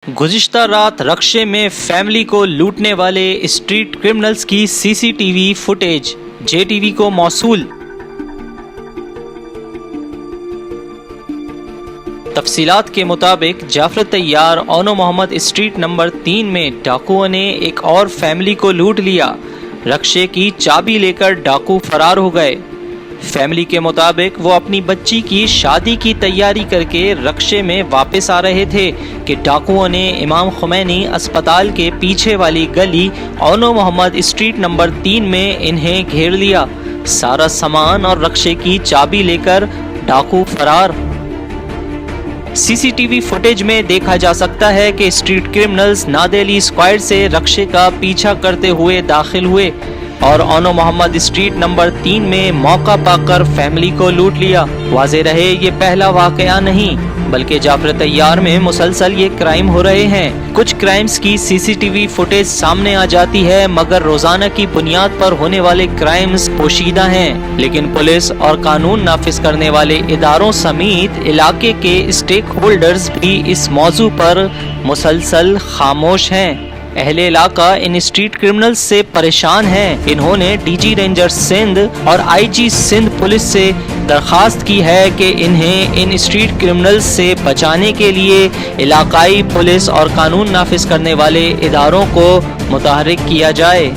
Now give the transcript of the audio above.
گزشتہ رات رکشے میں فیملی کو لوٹنے والے اسٹریٹ کرمنلز کی C C T V footage J T V کو موصول۔ تفصیلات کے مطابق جعفر طیار اونو محمد اسٹریٹ نمبر 3 میں ڈاکوؤں نے ایک اور فیملی کو لوٹ لیا۔ رکشے کی چابی لے کر ڈاکو فرار ہو گئے۔ فیملی کے مطابق وہ اپنی بچی کی شادی کی تیاری کر کے رکشے میں واپس آ رہے تھے کہ ڈاکوؤں نے امام خمینی اسپتال کے پیچھے والی گلی اونو محمد اسٹریٹ نمبر 3 میں انہیں گھیر لیا۔ سارا سامان اور رکشے کی چابی لے کر ڈاکو فرار۔ سی سی ٹی وی فوٹیج میں دیکھا جا سکتا ہے کہ اسٹریٹ کرمنلز نادیلی اسکوائر سے رکشے کا پیچھا کرتے ہوئے داخل ہوئے اور اونو محمد اسٹریٹ نمبر 3 میں موقع پا کر فیملی کو لوٹ لیا۔ واضح رہے یہ پہلا واقعہ نہیں بلکہ جعفر طیار میں مسلسل یہ کرائم ہو رہے ہیں۔ کچھ کرائمز کی C C T V footage سامنے آ جاتی ہے مگر روزانہ کی بنیاد پر ہونے والے کرائمز پوشیدہ ہیں، لیکن پولیس اور قانون نافذ کرنے والے اداروں سمیت علاقے کے اسٹیک ہولڈرز بھی اس موضوع پر مسلسل خاموش ہیں۔ اہل علاقہ ان اسٹریٹ کرمنلز سے پریشان ہیں۔ انہوں نے ڈی جی رینجر سندھ اور آئی جی سندھ پولیس سے درخواست کی ہے کہ انہیں ان اسٹریٹ کرمنلز سے بچانے کے لیے علاقائی پولیس اور قانون نافذ کرنے والے اداروں کو متحرک کیا جائے۔